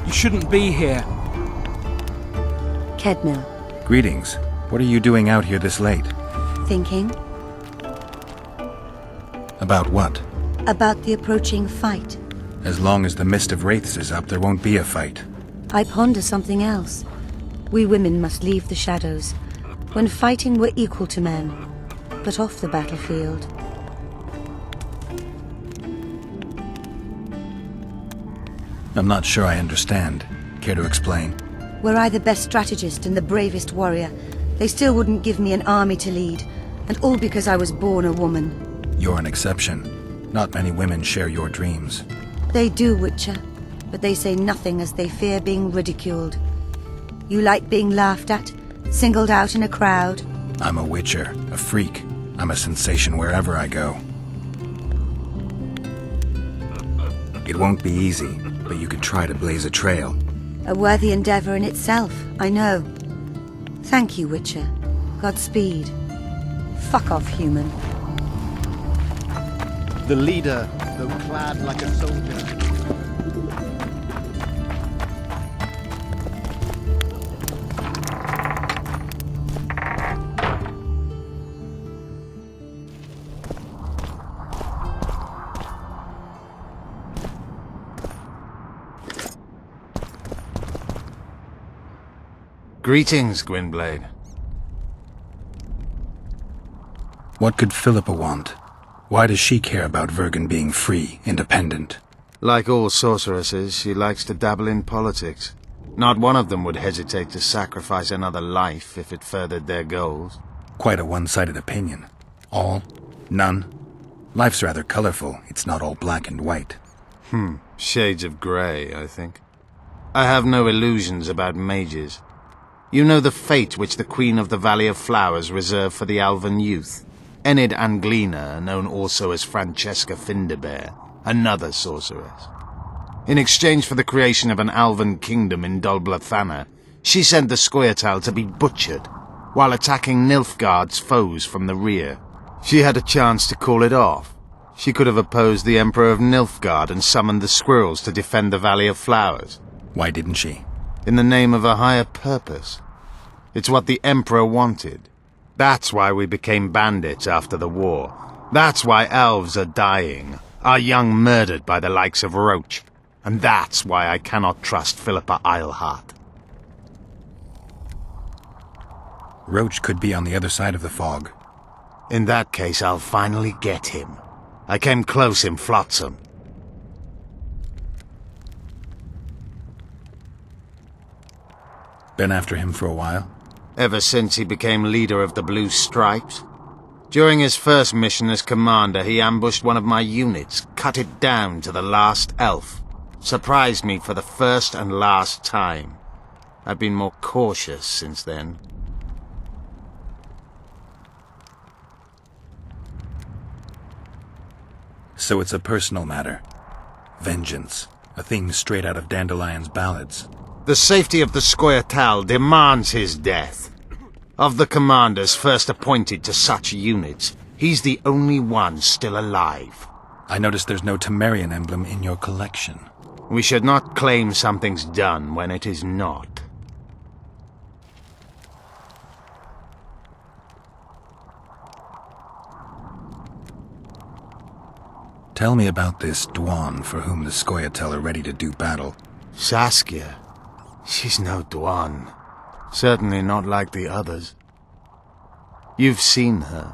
You shouldn't be here. Kedmil. Greetings. What are you doing out here this late? Thinking About what? about the approaching fight. As long as the mist of wraiths is up, there won't be a fight. I ponder something else. We women must leave the shadows. When fighting, we're equal to men, but off the battlefield. I'm not sure I understand. Care to explain? Were I the best strategist and the bravest warrior, they still wouldn't give me an army to lead, and all because I was born a woman. You're an exception. Not many women share your dreams. They do, Witcher, but they say nothing as they fear being ridiculed. You like being laughed at, singled out in a crowd? I'm a witcher, a freak. I'm a sensation wherever I go. It won't be easy, but you could try to blaze a trail. A worthy endeavor in itself, I know. Thank you, Witcher. Godspeed. Fuck off, human. The leader, though clad like a soldier. Greetings, Gwynblade. What could Philippa want? Why does she care about Vergen being free, independent? Like all sorceresses, she likes to dabble in politics. Not one of them would hesitate to sacrifice another life if it furthered their goals. Quite a one-sided opinion. All? None? Life's rather colorful. It's not all black and white. Shades of grey, I think. I have no illusions about mages. You know the fate which the Queen of the Valley of Flowers reserved for the Alvan youth. Enid Anglina, known also as Francesca Finderbear, another sorceress. In exchange for the creation of an Alvan kingdom in Dol Blathanna, she sent the Scoia'tael to be butchered, while attacking Nilfgaard's foes from the rear. She had a chance to call it off. She could have opposed the Emperor of Nilfgaard and summoned the squirrels to defend the Valley of Flowers. Why didn't she? In the name of a higher purpose. It's what the Emperor wanted. That's why we became bandits after the war. That's why elves are dying, our young murdered by the likes of Roach. And that's why I cannot trust Philippa Eilhart. Roach could be on the other side of the fog. In that case, I'll finally get him. I came close in Flotsam. Been after him for a while? Ever since he became leader of the Blue Stripes. During his first mission as commander, he ambushed one of my units, cut it down to the last elf. Surprised me for the first and last time. I've been more cautious since then. So it's a personal matter. Vengeance. A theme straight out of Dandelion's ballads. The safety of the Scoia'tael demands his death. Of the commanders first appointed to such units, he's the only one still alive. I noticed there's no Temerian emblem in your collection. We should not claim something's done when it is not. Tell me about this Dwan for whom the Scoia'tael are ready to do battle. Saskia. She's no Dwan. Certainly not like the others. You've seen her.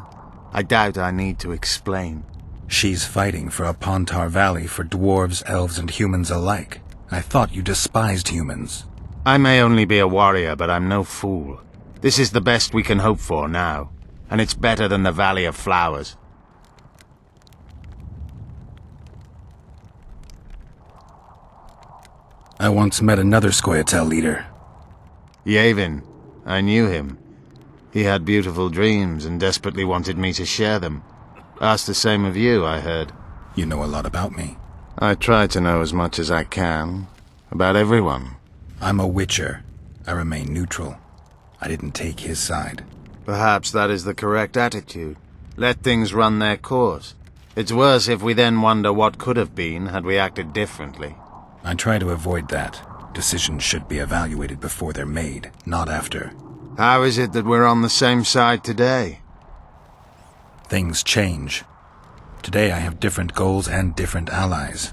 I doubt I need to explain. She's fighting for a Pontar Valley for dwarves, elves, and humans alike. I thought you despised humans. I may only be a warrior, but I'm no fool. This is the best we can hope for now, and it's better than the Valley of Flowers. I once met another Scoia'tael leader. Yavin. I knew him. He had beautiful dreams and desperately wanted me to share them. Asked the same of you, I heard. You know a lot about me. I try to know as much as I can. About everyone. I'm a witcher. I remain neutral. I didn't take his side. Perhaps that is the correct attitude. Let things run their course. It's worse if we then wonder what could have been had we acted differently. I try to avoid that. Decisions should be evaluated before they're made, not after. How is it that we're on the same side today? Things change. Today I have different goals and different allies.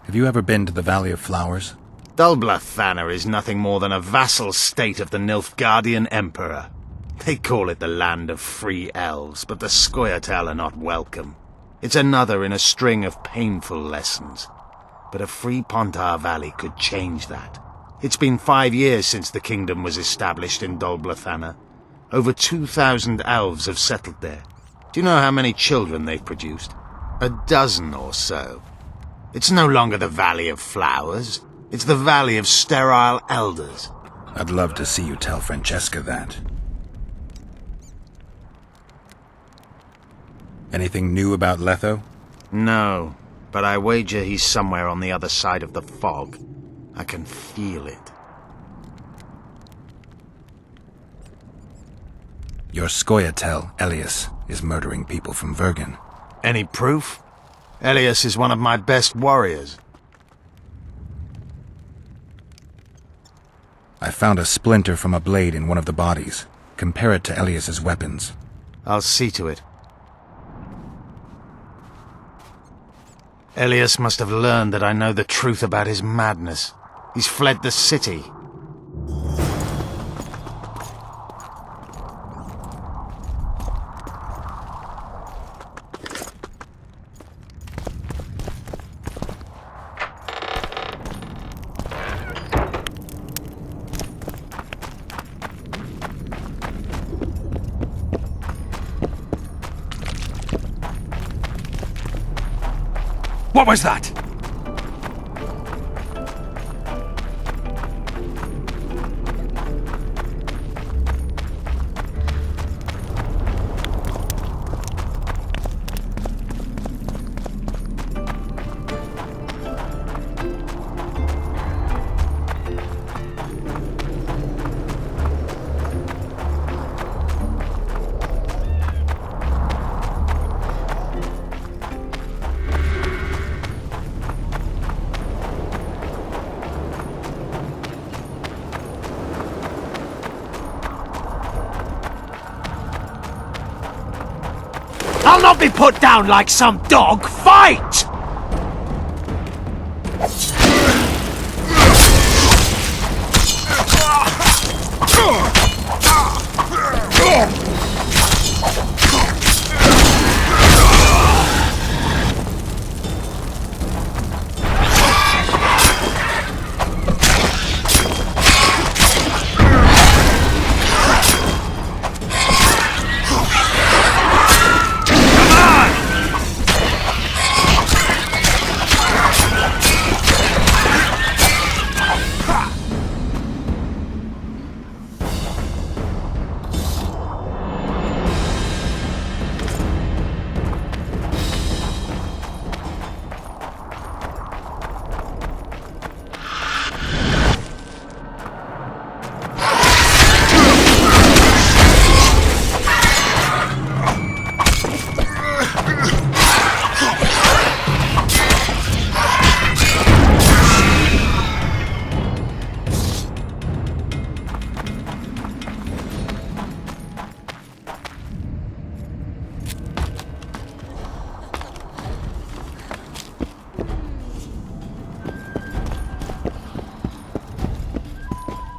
Have you ever been to the Valley of Flowers? Dol Blathanna is nothing more than a vassal state of the Nilfgaardian Emperor. They call it the land of free elves, but the Scoia'tael are not welcome. It's another in a string of painful lessons. But a free Pontar Valley could change that. It's been 5 years since the kingdom was established in Dol Blathanna. Over 2,000 elves have settled there. Do you know how many children they've produced? 12 or so. It's no longer the Valley of Flowers. It's the Valley of Sterile Elders. I'd love to see you tell Francesca that. Anything new about Letho? No, but I wager he's somewhere on the other side of the fog. I can feel it. Your Scoia'tael, Elias, is murdering people from Vergen. Any proof? Elias is one of my best warriors. I found a splinter from a blade in one of the bodies. Compare it to Elias's weapons. I'll see to it. Elias must have learned that I know the truth about his madness. He's fled the city. What was that? I'll not be put down like some dog! Fight!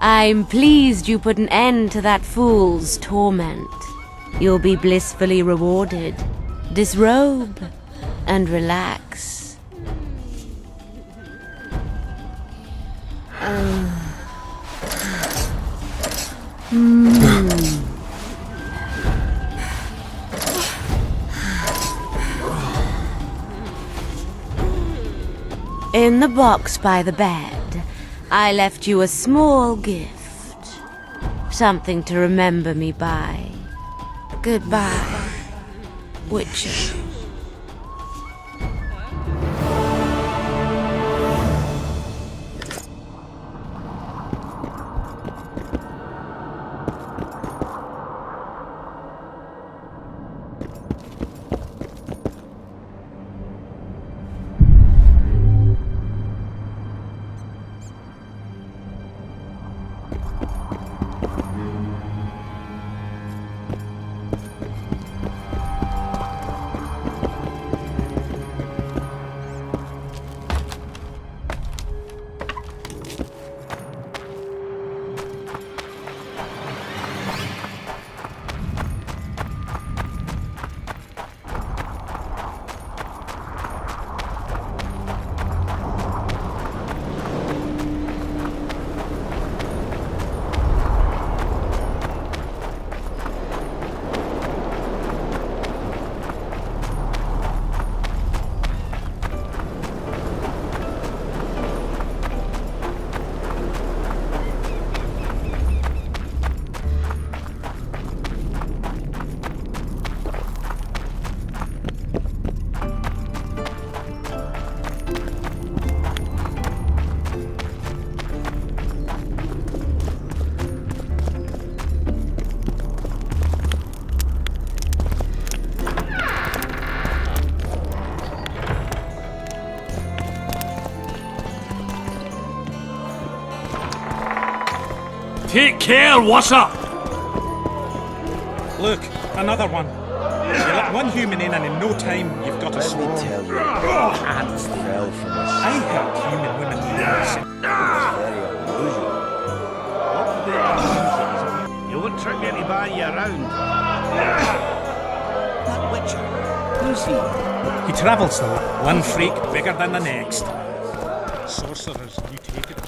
I'm pleased you put an end to that fool's torment. You'll be blissfully rewarded. Disrobe and relax. In the box by the bed, I left you a small gift. Something to remember me by. Goodbye, Witcher. Take care, what's up? Look, another one. You let one human in and in no time you've got a swarm. Let me tell you, hands fell from us. I heard human women dancing. Very unusual. You won't trick anybody around. That Witcher, who's he? He travels though, one freak bigger than the next. Sorcerers, you take it.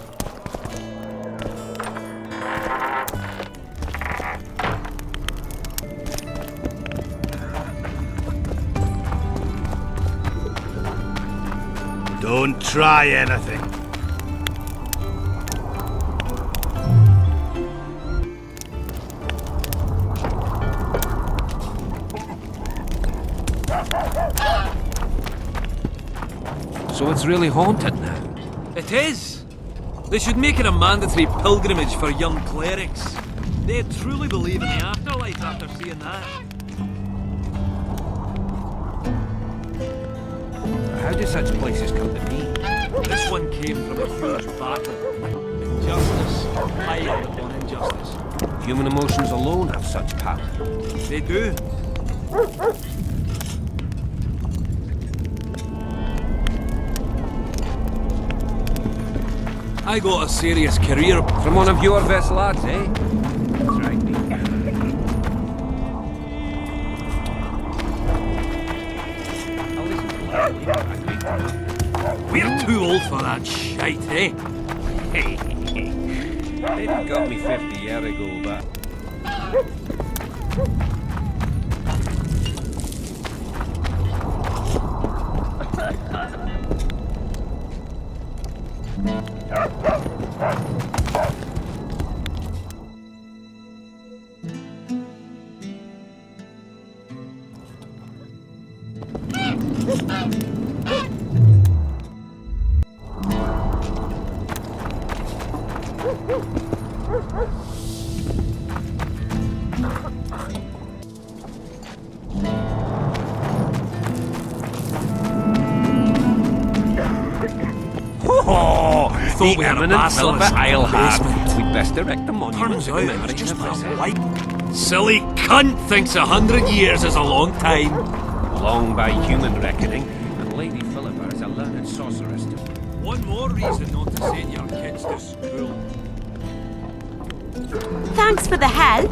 Don't try anything. So it's really haunted now? It is. They should make it a mandatory pilgrimage for young clerics. They truly believe in the afterlife after seeing that. How do such places come to be? This one came from a huge battle. Injustice piled upon injustice. Human emotions alone have such power. They do. I got a serious career From one of your best lads, eh? That's right, me. We're too old for that shite, eh? They got me 50 years ago, but... Thought we had a basilisk I'll have. basement. We'd best erect a monument Turns to out it was commemorate just the my visit. wife. Silly cunt thinks 100 years is a long time. Long by human reckoning, and Lady Philippa is a learned sorceress too. One more reason not to send your kids to school. Thanks for the help.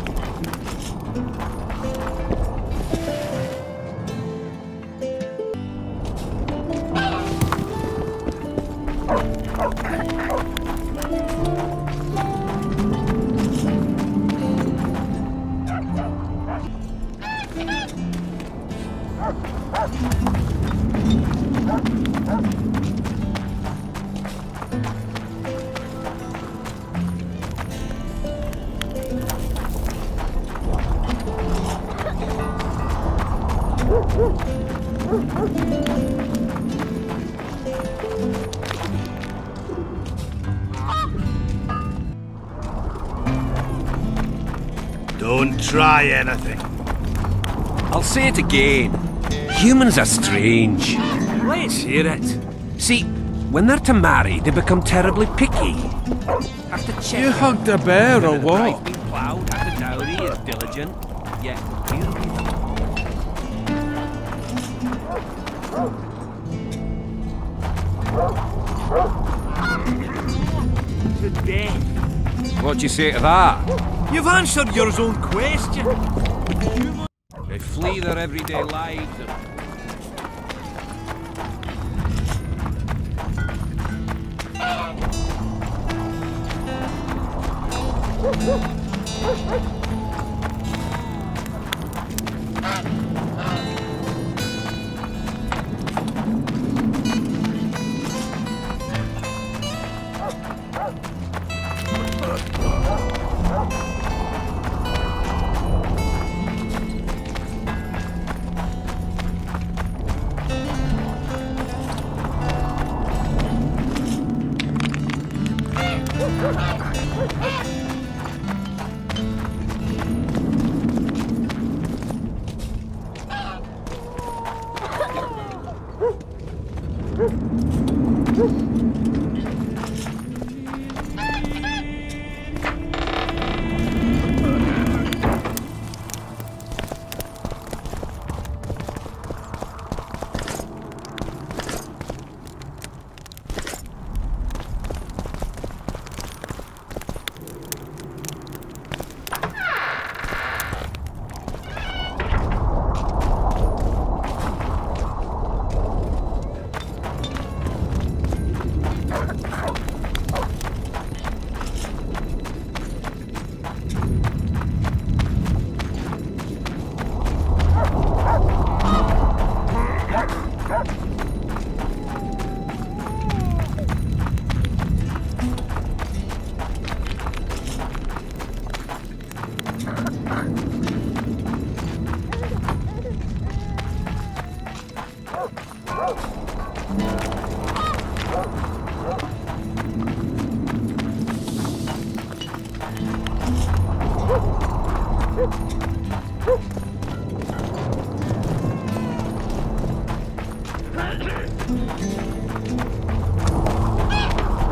Don't try anything. I'll say it again. Humans are strange. Let's hear it. See, when they're to marry, they become terribly picky. Have to check. You hugged a bear or what? Been ploughed, had a dowry, is diligent. Yet, To death. What'd you say to that? You've answered your own question. They flee their everyday lives and...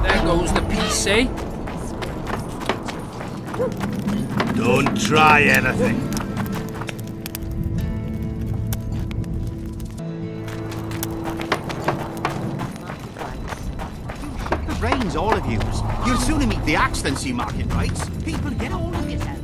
There goes the piece, eh? Don't try anything. The brains, all of yous. You'll sooner meet the axe than see market rights. People, get a hold of yourself.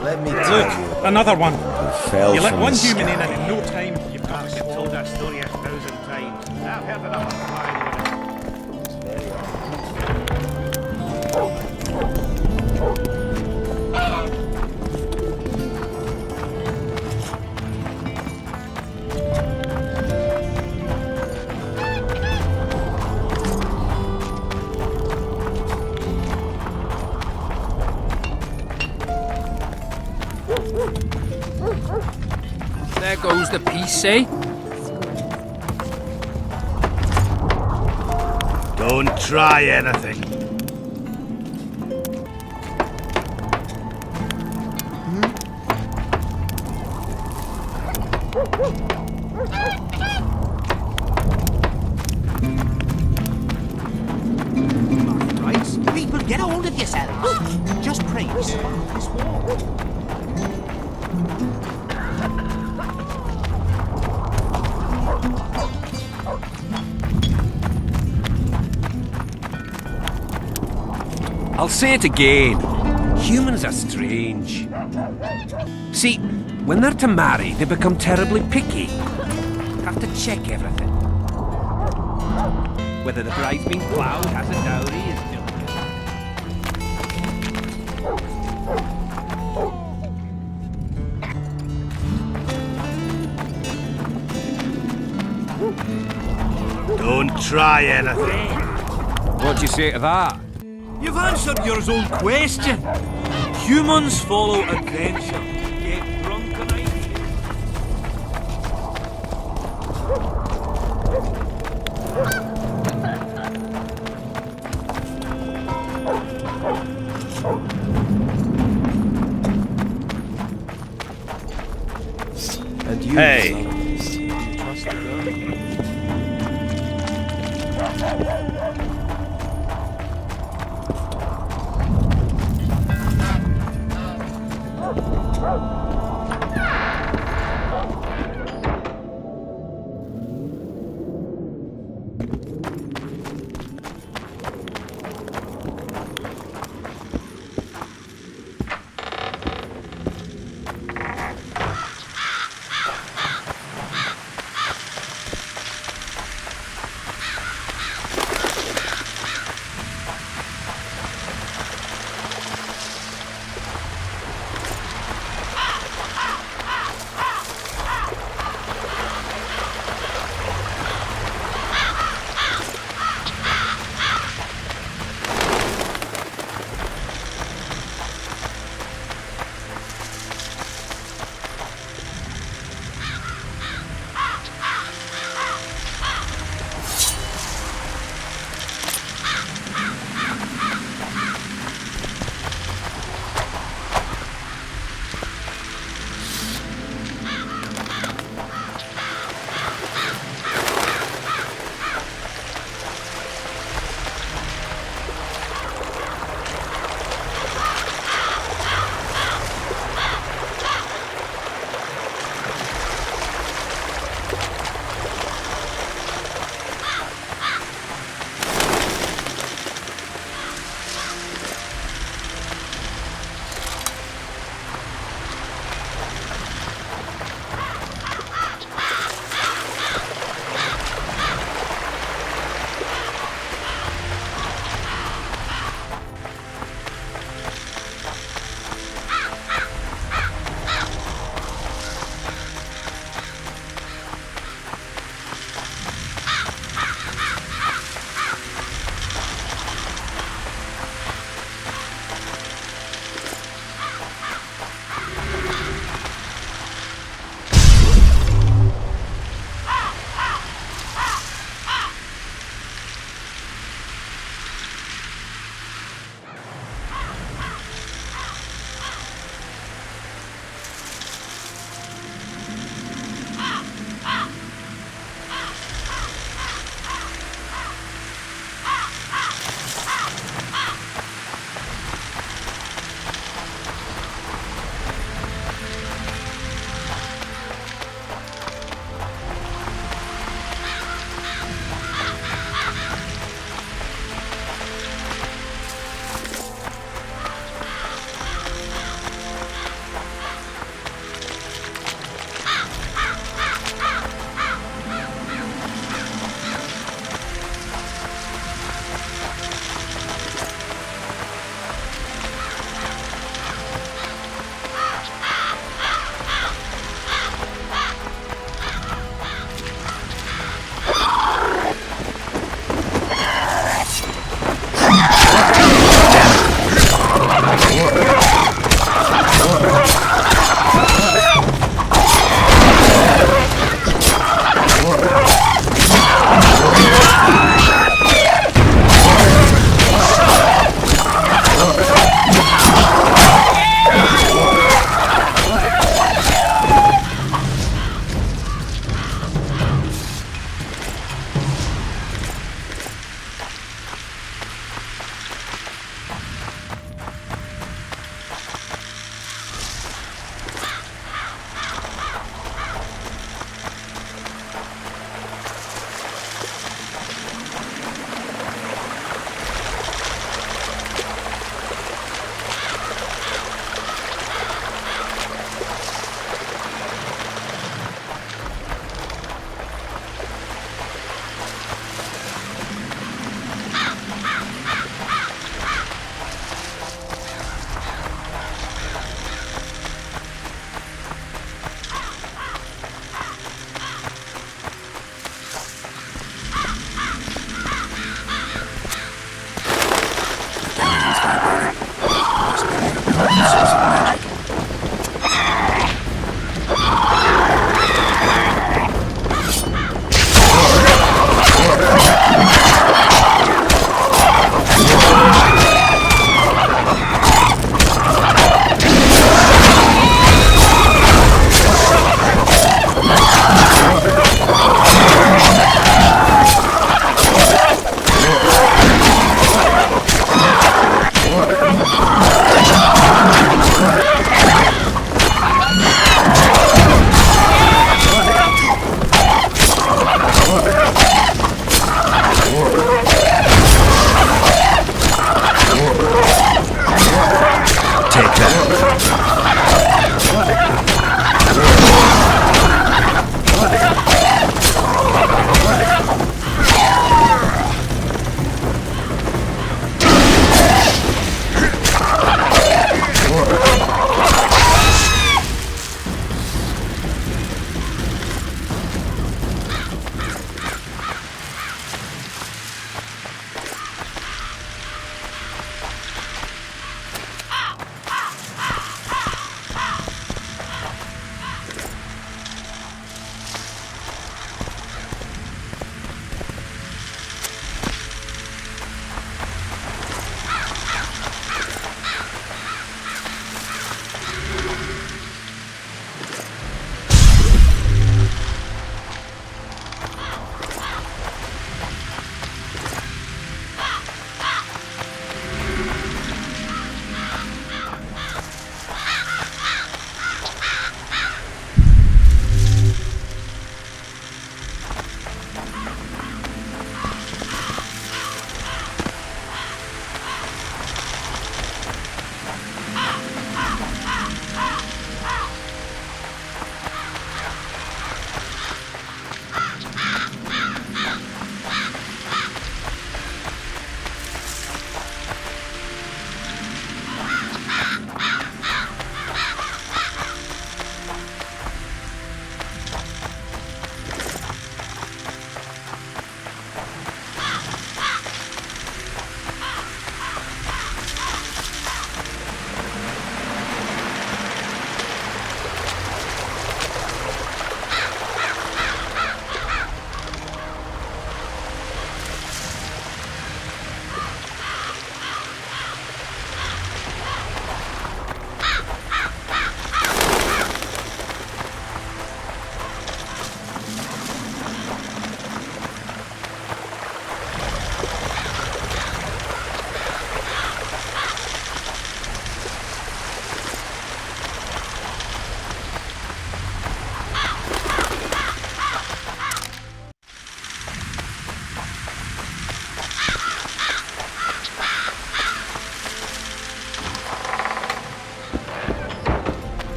Let me tell Look, you, another one. who fell You let from one the human in sky. and in no time you've got I've told that story 1,000 times. I've heard enough of flying. There goes the piece, eh? Don't try anything. Market rights. People, get a hold of yourselves. Just praise. This wall. I'll say it again. Humans are strange. See, when they're to marry, they become terribly picky. Have to check everything. Whether the bride's been ploughed, has a dowry, is Don't try anything. What do you say to that? You've answered your own question. Humans follow adventure. Get drunk on ideas. And you, Hey. you trust the girl?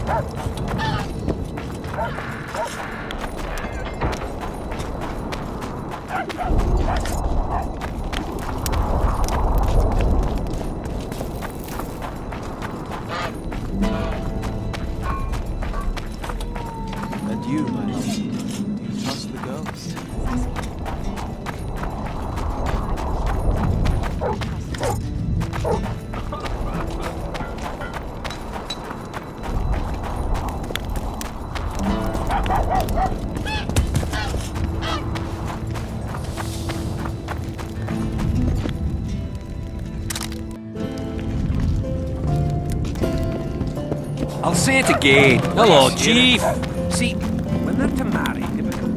And you, my love, do you trust the girls? I'll say it again. Hello, Chief. See, when they're to marry, they become...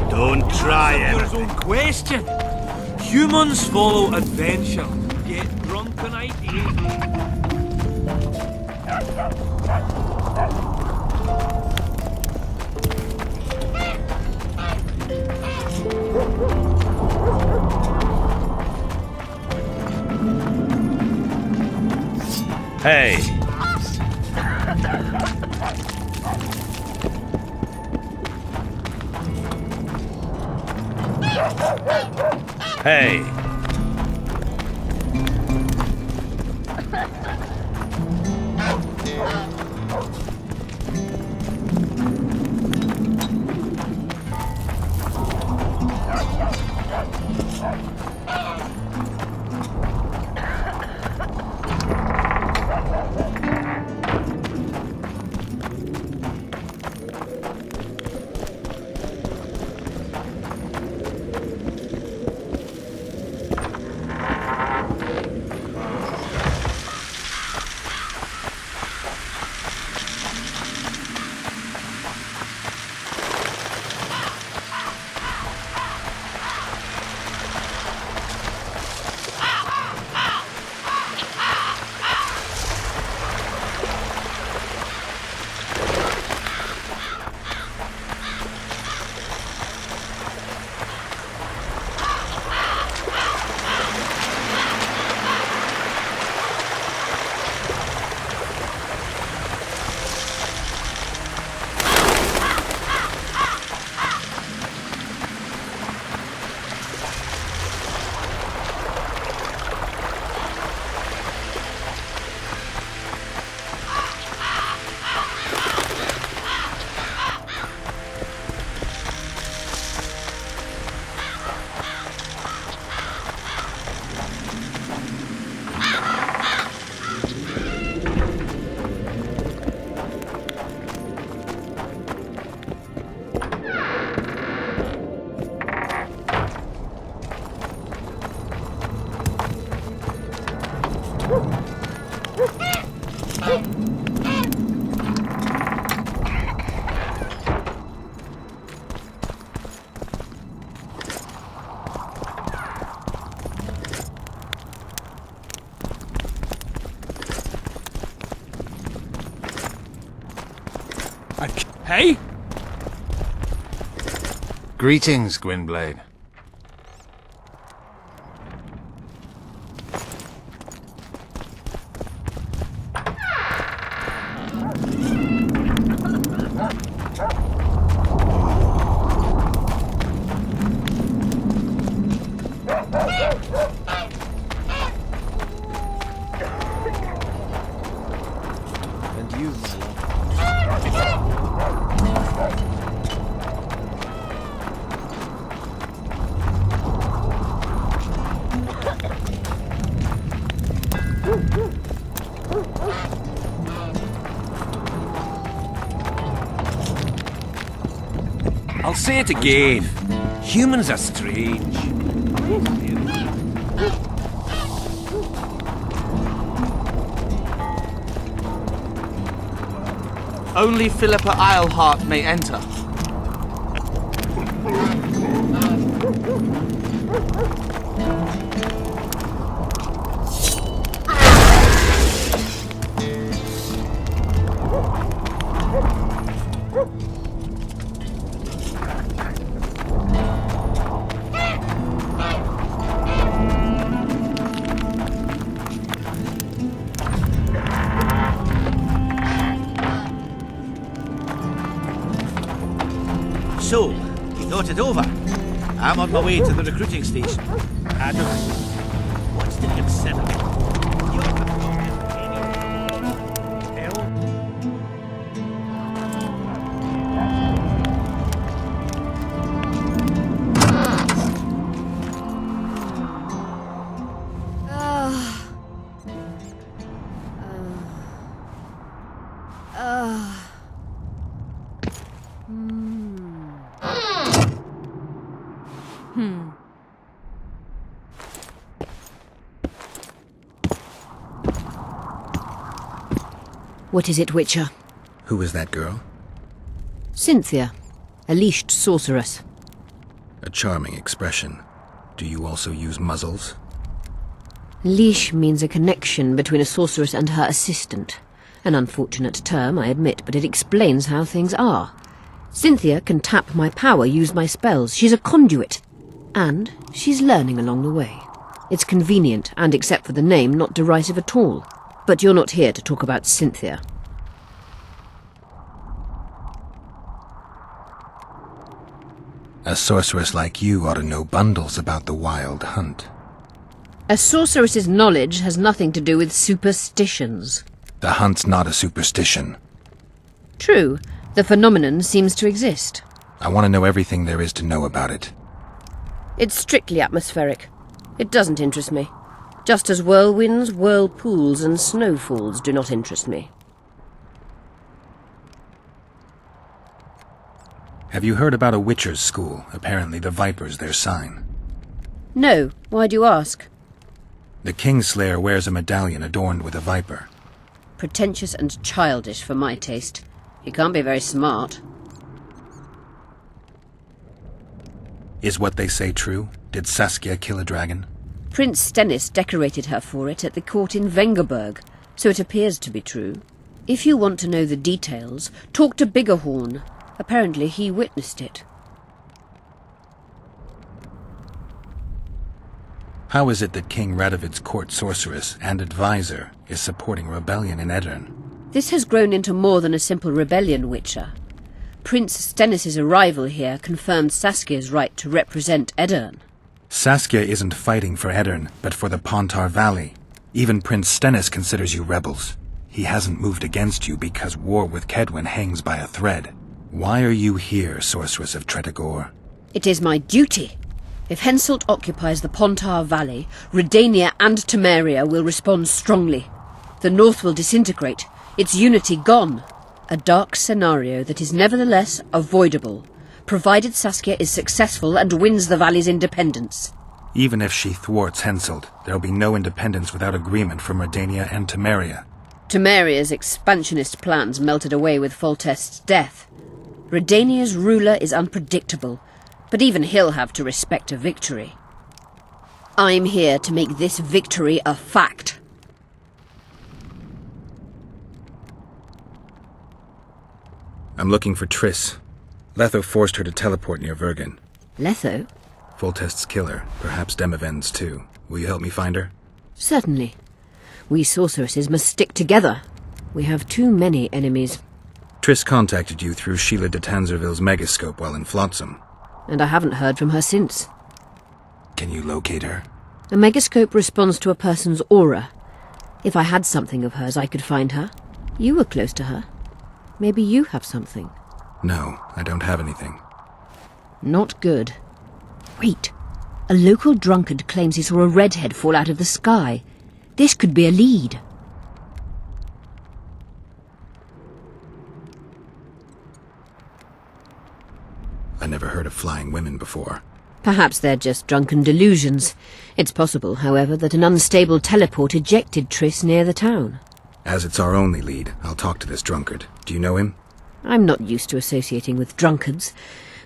Don't try There's own question. Humans follow adventure. Get drunk tonight, eh? Hey! Hey! Hey? Greetings, Gwynblade. And you, my love. I'll say it again. Humans are strange. Only Philippa Eilhart may enter. So, you thought it over? I'm on my way to the recruiting station. Adam, What's to consider? You're the hell, What is it, Witcher? Who is that girl? Cynthia, a leashed sorceress. A charming expression. Do you also use muzzles? Leash means a connection between a sorceress and her assistant. An unfortunate term, I admit, but it explains how things are. Cynthia can tap my power, use my spells. She's a conduit. And she's learning along the way. It's convenient, and except for the name, not derisive at all. But you're not here to talk about Cynthia. A sorceress like you ought to know bundles about the wild hunt. A sorceress's knowledge has nothing to do with superstitions. The hunt's not a superstition. True, the phenomenon seems to exist. I want to know everything there is to know about it. It's strictly atmospheric. It doesn't interest me. Just as whirlwinds, whirlpools, and snowfalls do not interest me. Have you heard about a witcher's school? Apparently the Viper's their sign. No, why do you ask? The Kingslayer wears a medallion adorned with a viper. Pretentious and childish for my taste. He can't be very smart. Is what they say true? Did Saskia kill a dragon? Prince Stennis decorated her for it at the court in Vengerberg, so it appears to be true. If you want to know the details, talk to Biggerhorn. Apparently he witnessed it. How is it that King Radovid's court sorceress and advisor is supporting rebellion in Edirn? This has grown into more than a simple rebellion, Witcher. Prince Stennis's arrival here confirmed Saskia's right to represent Edirn. Saskia isn't fighting for Edirn, but for the Pontar Valley. Even Prince Stennis considers you rebels. He hasn't moved against you because war with Kedwin hangs by a thread. Why are you here, Sorceress of Tretogor? It is my duty. If Henselt occupies the Pontar Valley, Redania and Temeria will respond strongly. The North will disintegrate, its unity gone. A dark scenario that is nevertheless avoidable, provided Saskia is successful and wins the Valley's independence. Even if she thwarts Henselt, there'll be no independence without agreement from Redania and Temeria. Temeria's expansionist plans melted away with Foltest's death. Redania's ruler is unpredictable, but even he'll have to respect a victory. I'm here to make this victory a fact. I'm looking for Triss. Letho forced her to teleport near Vergen. Letho? Foltest's killer, perhaps Demavend's too. Will you help me find her? Certainly. We sorceresses must stick together. We have too many enemies. Triss contacted you through Sheila de Tanzerville's megascope while in Flotsam. And I haven't heard from her since. Can you locate her? A megascope responds to a person's aura. If I had something of hers, I could find her. You were close to her. Maybe you have something. No, I don't have anything. Not good. Wait. A local drunkard claims he saw a redhead fall out of the sky. This could be a lead. I never heard of flying women before. Perhaps they're just drunken delusions. It's possible, however, that an unstable teleport ejected Triss near the town. As it's our only lead, I'll talk to this drunkard. Do you know him? I'm not used to associating with drunkards,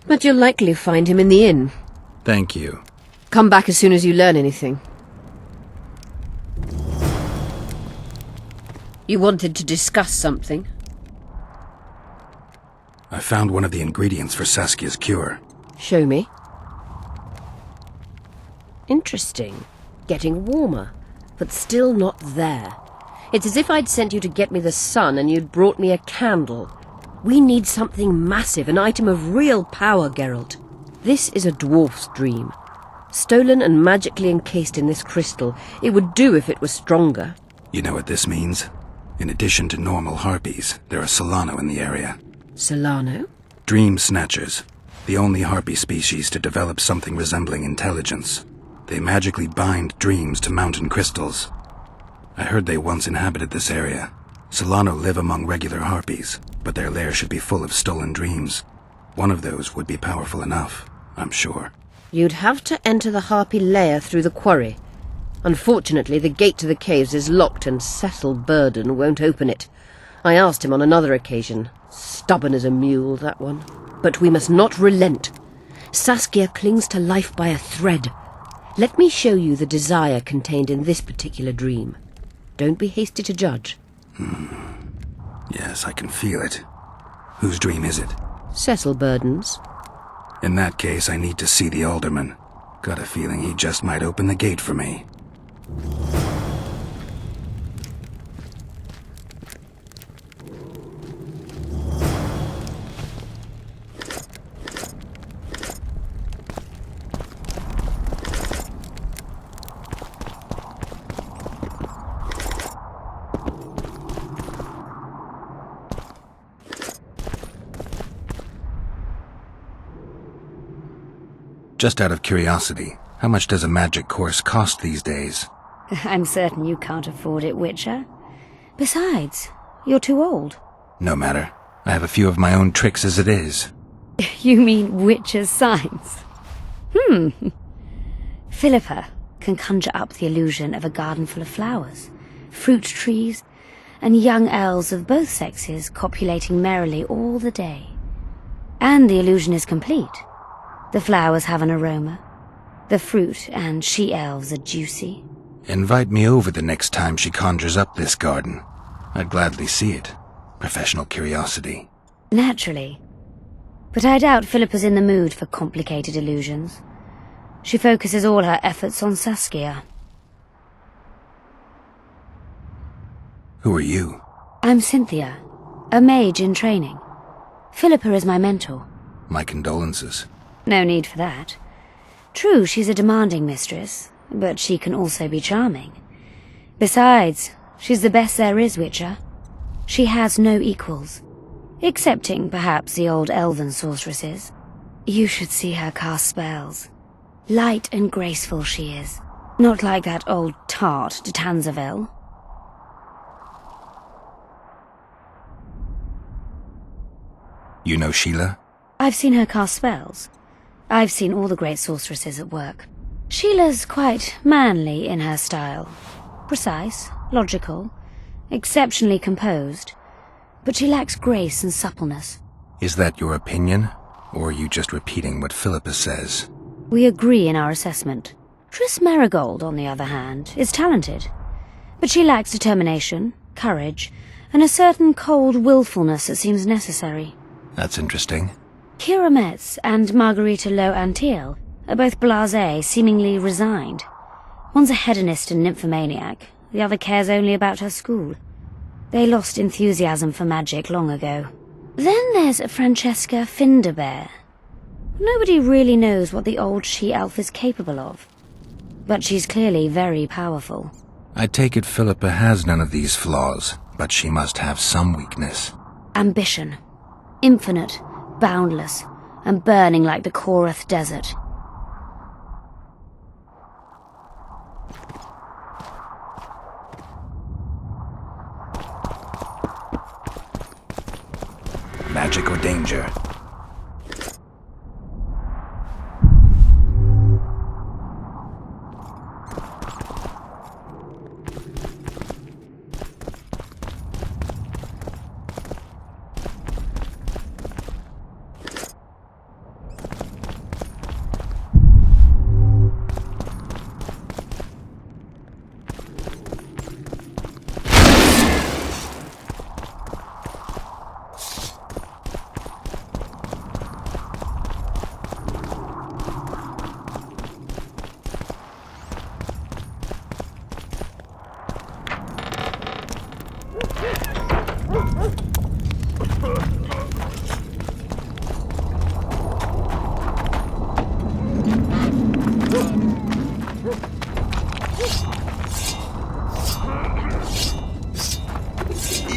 but you'll likely find him in the inn. Thank you. Come back as soon as you learn anything. You wanted to discuss something? I found one of the ingredients for Saskia's cure. Show me. Interesting. Getting warmer, but still not there. It's as if I'd sent you to get me the sun and you'd brought me a candle. We need something massive, an item of real power, Geralt. This is a dwarf's dream. Stolen and magically encased in this crystal. It would do if it was stronger. You know what this means? In addition to normal harpies, there are Solano in the area. Solano? Dream snatchers. The only harpy species to develop something resembling intelligence. They magically bind dreams to mountain crystals. I heard they once inhabited this area. Solano live among regular harpies, but their lair should be full of stolen dreams. One of those would be powerful enough, I'm sure. You'd have to enter the harpy lair through the quarry. Unfortunately, the gate to the caves is locked and Cecil Burden won't open it. I asked him on another occasion. Stubborn as a mule, that one. But we must not relent. Saskia clings to life by a thread. Let me show you the desire contained in this particular dream. Don't be hasty to judge. Yes, I can feel it. Whose dream is it? Cecil Burden's. In that case, I need to see the alderman. Got a feeling he just might open the gate for me. Just out of curiosity, how much does a magic course cost these days? I'm certain you can't afford it, Witcher. Besides, you're too old. No matter. I have a few of my own tricks as it is. You mean Witcher's signs? Philippa can conjure up the illusion of a garden full of flowers, fruit trees, and young elves of both sexes copulating merrily all the day. And the illusion is complete. The flowers have an aroma. The fruit and she-elves are juicy. Invite me over the next time she conjures up this garden. I'd gladly see it. Professional curiosity. Naturally. But I doubt Philippa's in the mood for complicated illusions. She focuses all her efforts on Saskia. Who are you? I'm Cynthia, a mage in training. Philippa is my mentor. My condolences. No need for that. True, she's a demanding mistress, but she can also be charming. Besides, she's the best there is, Witcher. She has no equals, excepting perhaps the old elven sorceresses. You should see her cast spells. Light and graceful she is, not like that old tart de Tanzaville. You know Sheila? I've seen her cast spells. I've seen all the great sorceresses at work. Sheila's quite manly in her style. Precise, logical, exceptionally composed. But she lacks grace and suppleness. Is that your opinion? Or are you just repeating what Philippa says? We agree in our assessment. Triss Marigold, on the other hand, is talented. But she lacks determination, courage, and a certain cold willfulness that seems necessary. That's interesting. Kira Metz and Margarita Low-Antiel are both blasé, seemingly resigned. One's a hedonist and nymphomaniac, the other cares only about her school. They lost enthusiasm for magic long ago. Then there's Francesca Finderbear. Nobody really knows what the old she-elf is capable of. But she's clearly very powerful. I take it Philippa has none of these flaws, but she must have some weakness. Ambition. Infinite, boundless, and burning like the Korath Desert. Magic or danger?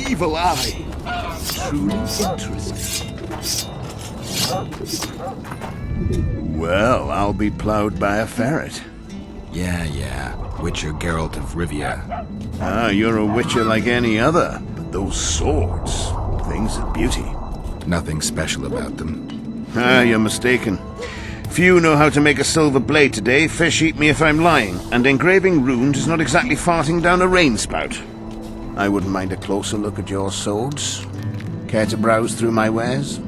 evil eye. Truly interesting. Well, I'll be plowed by a ferret. Yeah. Witcher Geralt of Rivia. Ah, you're a witcher like any other. But those swords, things of beauty. Nothing special about them. Ah, you're mistaken. Few know how to make a silver blade today, fish eat me if I'm lying, and engraving runes is not exactly farting down a rain spout. I wouldn't mind a closer look at your swords. Care to browse through my wares?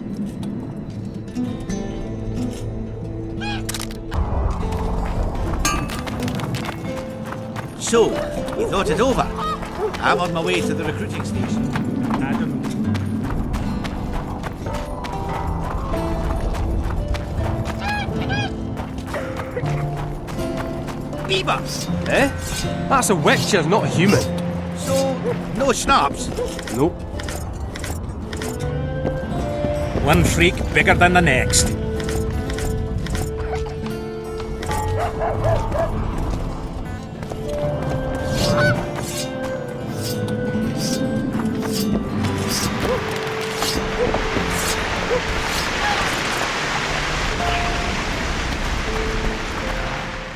So, you thought it over? I'm on my way to the recruiting station. I don't know. Beavers! Eh? That's a witcher, not a human. So, no schnapps? Nope. One freak bigger than the next.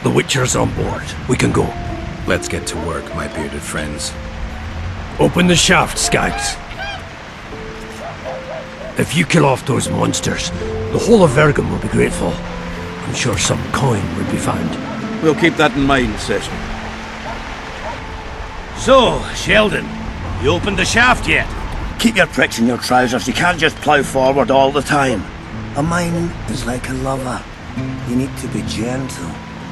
The Witcher's on board. We can go. Let's get to work, my bearded friends. Open the shaft, Skags. If you kill off those monsters, the whole of Vergum will be grateful. I'm sure some coin will be found. We'll keep that in mind, Session. So, Sheldon, you opened the shaft yet? Keep your pricks in your trousers. You can't just plough forward all the time. A mine is like a lover. You need to be gentle,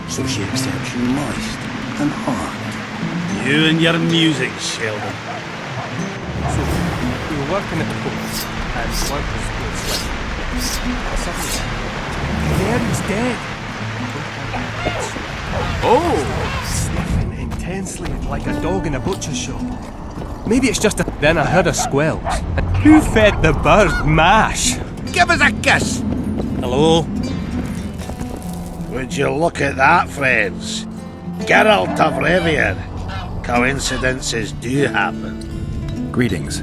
so she accepts you moist and hard. You and your music, Sheldon. So, we were working at the post, and work was good slip. Suddenly, there he's dead. Oh! Sniffing intensely like a dog in a butcher's shop. Maybe it's just a... Then I heard a squelch. Who fed the bird mash? Give us a kiss! Hello? Would you look at that, friends? Geralt of Rivia. Coincidences do happen. Greetings.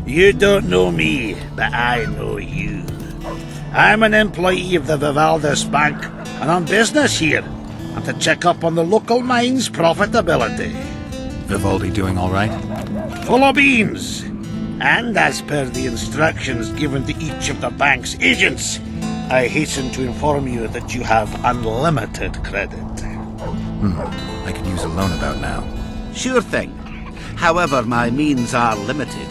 You don't know me, but I know you. I'm an employee of the Vivaldis Bank, and on business here. I'm to check up on the local mine's profitability. Vivaldi doing all right? Full of beans. And as per the instructions given to each of the bank's agents, I hasten to inform you that you have unlimited credit. I could use a loan about now. Sure thing. However, my means are limited.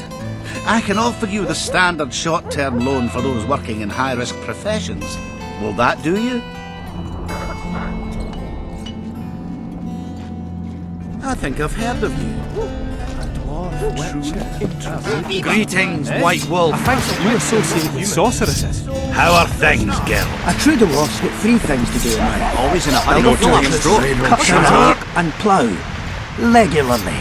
I can offer you the standard short-term loan for those working in high-risk professions. Will that do you? I think I've heard of you. Greetings, White Wolf. I think you associate with sorceresses. How are things, girl? A true dwarf's got three things to do in life. Always in a hurry to Cut and work and plough. Regularly.